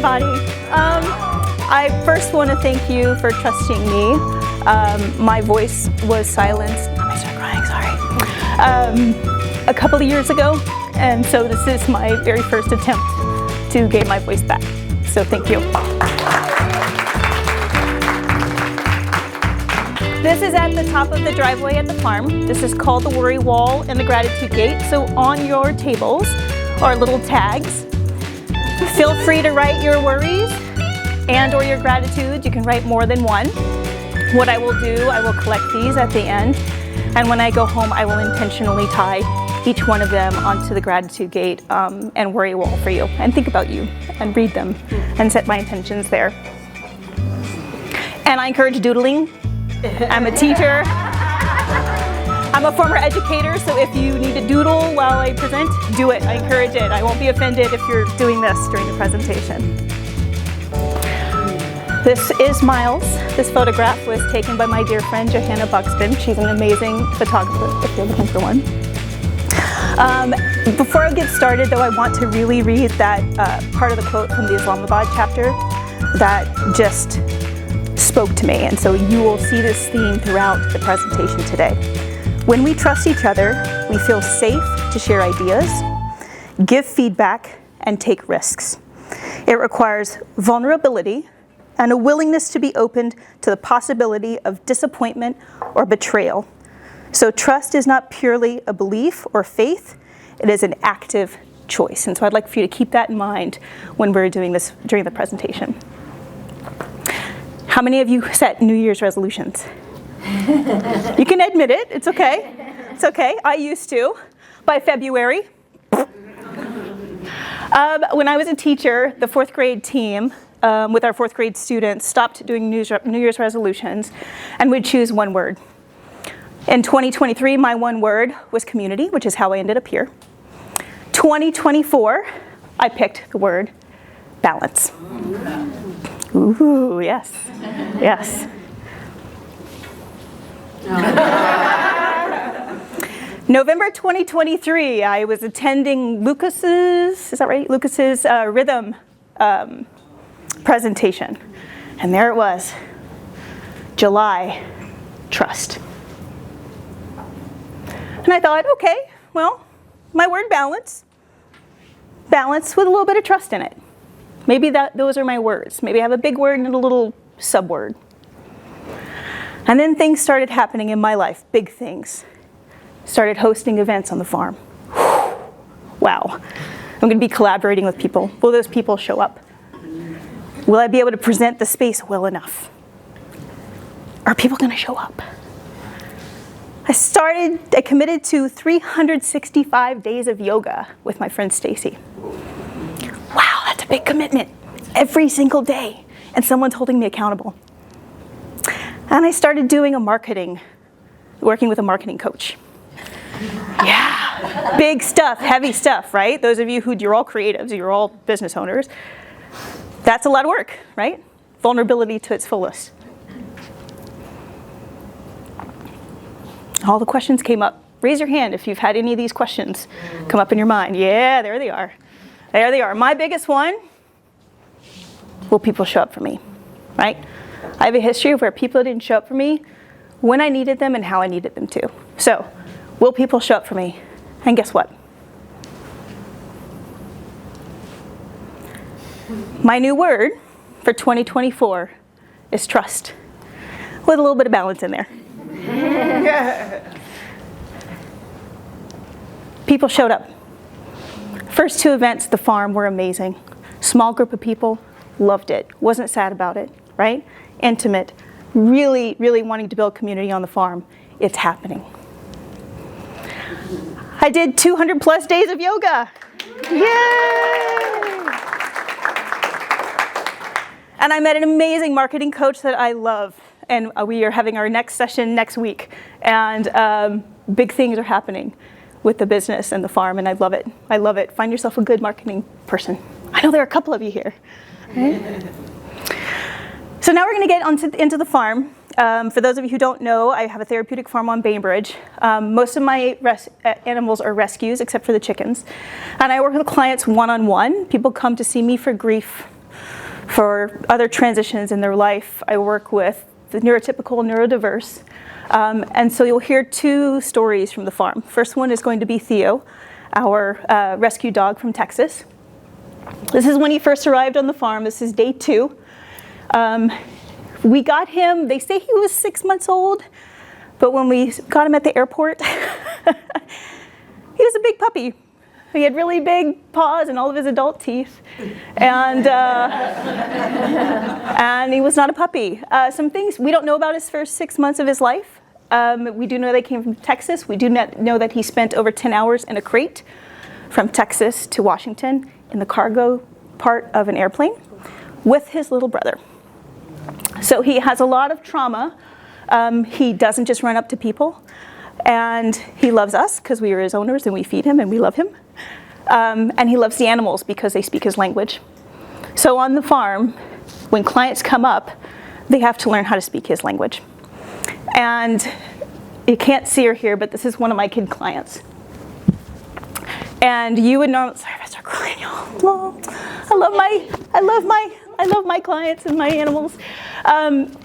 everybody. I first want to thank you for trusting me. My voice was silenced. I might start crying, sorry. A couple of years ago, and so this is my very first attempt to gain my voice back. So thank you. This is at the top of the driveway at the farm. This is called the Worry Wall and the Gratitude Gate. So on your tables are little tags. Feel free to write your worries and or your gratitude. You can write more than one. What I will do, I will collect these at the end. And when I go home, I will intentionally tie each one of them onto the Gratitude Gate and Worry Wall for you. And think about you and read them and set my intentions there. And I encourage doodling. I'm a teacher. I'm a former educator, so if you need to doodle while I present, do it. I encourage it. I won't be offended if you're doing this during the presentation. This is Miles. This photograph was taken by my dear friend Johanna Buxton. She's an amazing photographer, if you're looking for one. Before I get started, though, I want to really read that part of the quote from the Islamabad chapter that just spoke to me, and so you will see this theme throughout the presentation today. When we trust each other, we feel safe to share ideas, give feedback, and take risks. It requires vulnerability and a willingness to be opened to the possibility of disappointment or betrayal. So trust is not purely a belief or faith, it is an active choice. And so I'd like for you to keep that in mind when we're doing this during the presentation. How many of you set New Year's resolutions? You can admit it, it's okay. It's okay, I used to, by February. When I was a teacher, the fourth grade team, with our fourth grade students, stopped doing New Year's resolutions and would choose one word. In 2023, my one word was community, which is how I ended up here. 2024, I picked the word balance. Ooh, yes, yes. November 2023, I was attending Lucas's, is that right? Lucas's rhythm presentation. And there it was, July, trust. And I thought, okay, well, my word balance with a little bit of trust in it. Maybe those are my words. Maybe I have a big word and a little subword. And then things started happening in my life, big things. Started hosting events on the farm. Wow. I'm going to be collaborating with people. Will those people show up? Will I be able to present the space well enough? Are people going to show up? I committed to 365 days of yoga with my friend Stacy. Wow, that's a big commitment. Every single day. And someone's holding me accountable. And I started doing working with a marketing coach. Yeah, big stuff, heavy stuff, right? Those of you you're all creatives, you're all business owners. That's a lot of work, right? Vulnerability to its fullest. All the questions came up. Raise your hand if you've had any of these questions come up in your mind. Yeah, there they are. There they are. My biggest one, will people show up for me, right? I have a history of where people didn't show up for me when I needed them and how I needed them to. So, will people show up for me? And guess what? My new word for 2024 is trust, with a little bit of balance in there. People showed up. First two events at the farm were amazing. Small group of people, loved it, wasn't sad about it, right? Intimate, really, really wanting to build community on the farm. It's happening. I did 200 plus days of yoga. Yay! And I met an amazing marketing coach that I love. And we are having our next session next week. And big things are happening with the business and the farm, and I love it. I love it. Find yourself a good marketing person. I know there are a couple of you here. Right? So now we're going to get into the farm. For those of you who don't know, I have a therapeutic farm on Bainbridge. Most of my animals are rescues, except for the chickens. And I work with clients one-on-one. People come to see me for grief, For other transitions in their life, I work with the neurotypical, neurodiverse. And so you'll hear two stories from the farm. First one is going to be Theo, our rescue dog from Texas. This is when he first arrived on the farm. This is day 2. We got him, they say he was 6 months old, but when we got him at the airport, he was a big puppy. He had really big paws and all of his adult teeth, and he was not a puppy. Some things we don't know about his first 6 months of his life. We do know they came from Texas. We do know that he spent over 10 hours in a crate from Texas to Washington in the cargo part of an airplane with his little brother. So he has a lot of trauma. He doesn't just run up to people. And he loves us because we are his owners and we feed him and we love him. And he loves the animals because they speak his language. So on the farm, when clients come up, they have to learn how to speak his language. And you can't see her here, but this is one of my kid clients. And you would normally, sorry if I start crying, y'all. I love my clients and my animals.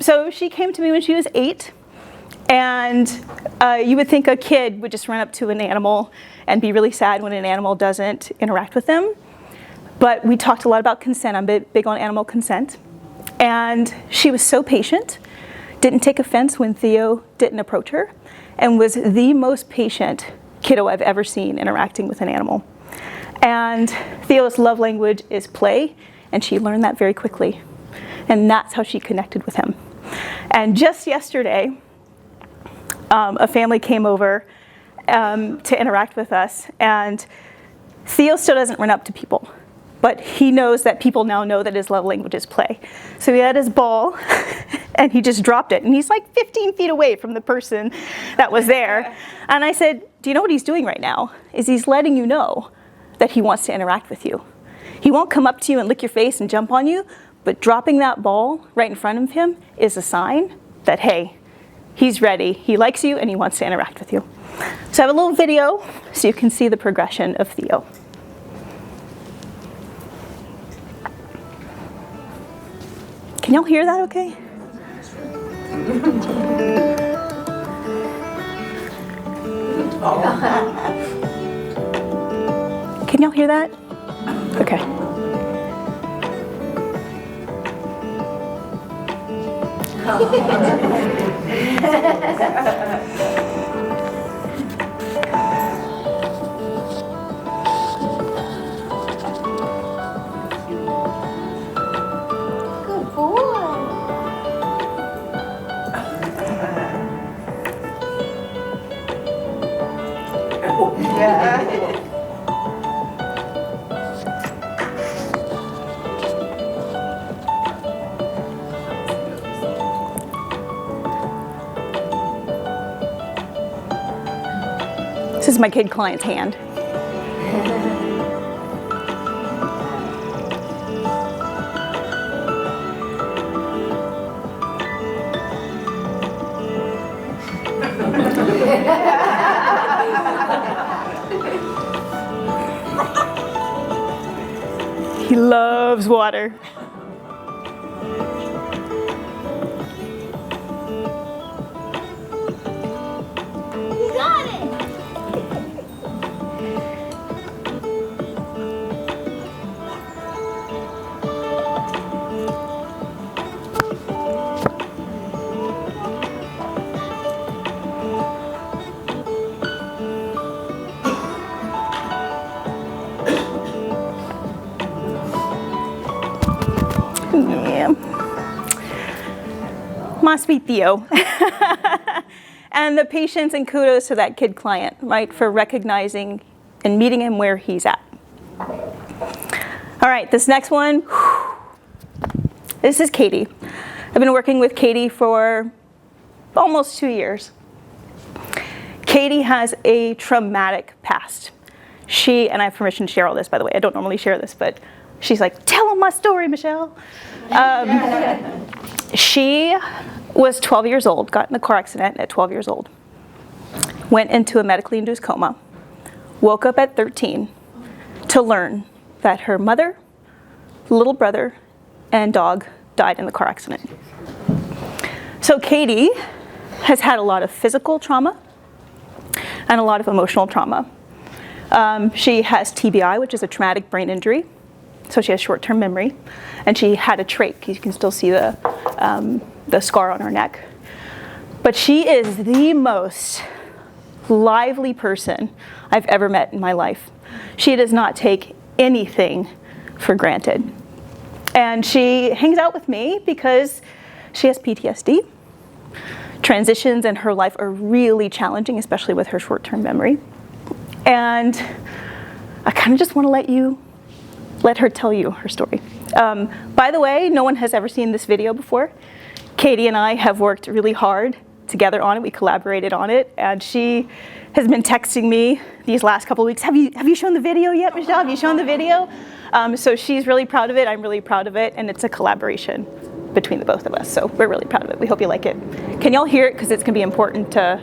So she came to me when she was 8. And you would think a kid would just run up to an animal and be really sad when an animal doesn't interact with them. But we talked a lot about consent. I'm big on animal consent. And she was so patient, didn't take offense when Theo didn't approach her, and was the most patient kiddo I've ever seen interacting with an animal. And Theo's love language is play, and she learned that very quickly. And that's how she connected with him. And just yesterday, a family came over to interact with us, and Theo still doesn't run up to people, but he knows that people now know that his love language is play. So he had his ball, and he just dropped it, and he's like 15 feet away from the person that was there. And I said, do you know what he's doing right now? Is he's letting you know that he wants to interact with you. He won't come up to you and lick your face and jump on you, but dropping that ball right in front of him is a sign that, hey, he's ready, he likes you, and he wants to interact with you. So I have a little video so you can see the progression of Theo. Can y'all hear that okay? Can y'all hear that? Okay. Good boy. This is my kid client's hand. He loves water. You got it. Yeah. My sweet Theo. And the patience and kudos to that kid client, right, for recognizing and meeting him where he's at. All right, this next one, this is Katie. I've been working with Katie for almost 2 years. Katie has a traumatic past. And I have permission to share all this, by the way. I don't normally share this, but she's like, tell them my story, Michelle. She was 12 years old, got in a car accident at 12 years old, went into a medically induced coma, woke up at 13 to learn that her mother, little brother, and dog died in the car accident. So Katie has had a lot of physical trauma and a lot of emotional trauma. She has TBI, which is a traumatic brain injury. So she has short-term memory, and she had a trach. You can still see the scar on her neck. But she is the most lively person I've ever met in my life. She does not take anything for granted. And she hangs out with me because she has PTSD. Transitions in her life are really challenging, especially with her short-term memory. And I kind of just want to let her tell you her story. By the way, no one has ever seen this video before. Katie and I have worked really hard together on it. We collaborated on it, and she has been texting me these last couple of weeks. Have you shown the video yet, Michelle? Have you shown the video? So she's really proud of it. I'm really proud of it, and it's a collaboration between the both of us. So we're really proud of it. We hope you like it. Can y'all hear it? Because it's going to be important to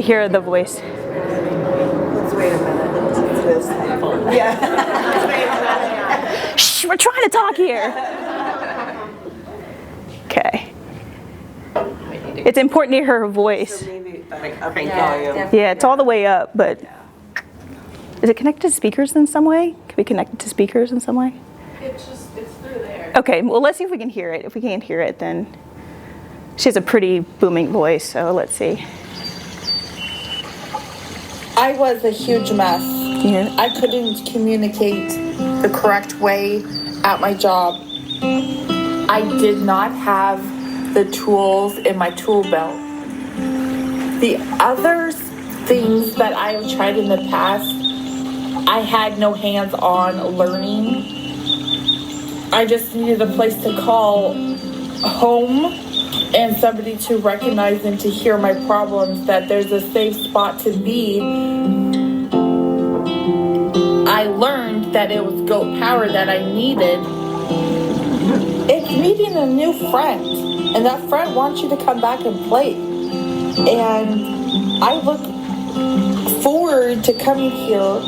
hear the voice. Let's wait a minute. It's this headphone. Yeah. Let's wait a minute. Shh, we're trying to talk here. Okay. It's important to hear her voice. So maybe up volume. Yeah, it's all the way up, but is it connected to speakers in some way? Can we connect it to speakers in some way? It's through there. Okay, well, let's see if we can hear it. If we can't hear it, then she has a pretty booming voice, so let's see. I was a huge mess. Can you hear it? I couldn't communicate the correct way at my job. I did not have the tools in my tool belt. The other things that I have tried in the past, I had no hands-on learning. I just needed a place to call home and somebody to recognize and to hear my problems, that there's a safe spot to be. I learned that it was goat power that I needed. It's meeting a new friend, and that friend wants you to come back and play. And I look forward to coming here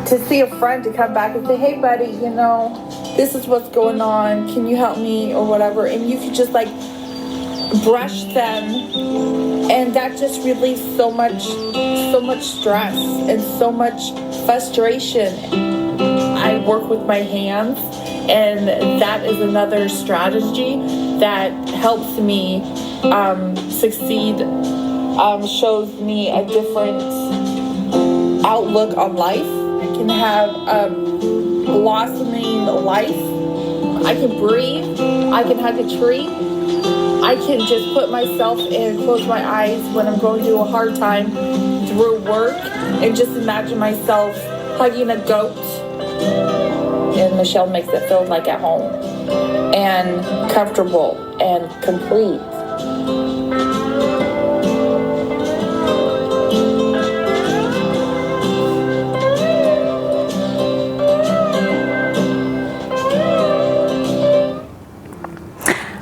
to see a friend to come back and say, hey buddy, you know, this is what's going on, can you help me or whatever, and you can just like brush them, and that just relieves so much stress and so much frustration. I work with my hands, and that is another strategy that helps me succeed, shows me a different outlook on life. I can have a blossoming life. I can breathe. I can hug a tree. I can just put myself and close my eyes when I'm going through a hard time through work and just imagine myself hugging a goat. And Michelle makes it feel like at home and comfortable and complete.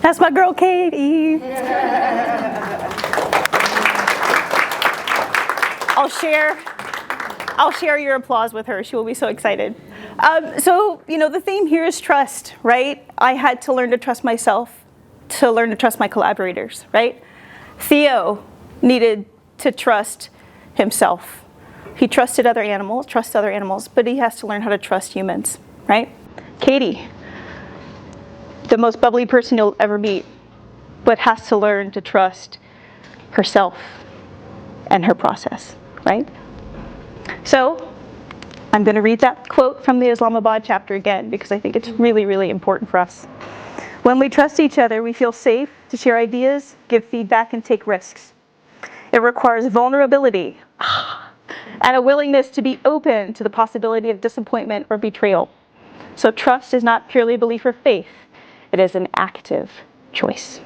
That's my girl, Katie. I'll share your applause with her. She will be so excited. So, you know, the theme here is trust, right? I had to learn to trust myself, to learn to trust my collaborators, right? Theo needed to trust himself. He trusted other animals, but he has to learn how to trust humans, right? Katie, the most bubbly person you'll ever meet, but has to learn to trust herself and her process, right? So I'm going to read that quote from the Islamabad chapter again, because I think it's really, really important for us. When we trust each other, we feel safe to share ideas, give feedback, and take risks. It requires vulnerability and a willingness to be open to the possibility of disappointment or betrayal. So trust is not purely belief or faith. It is an active choice.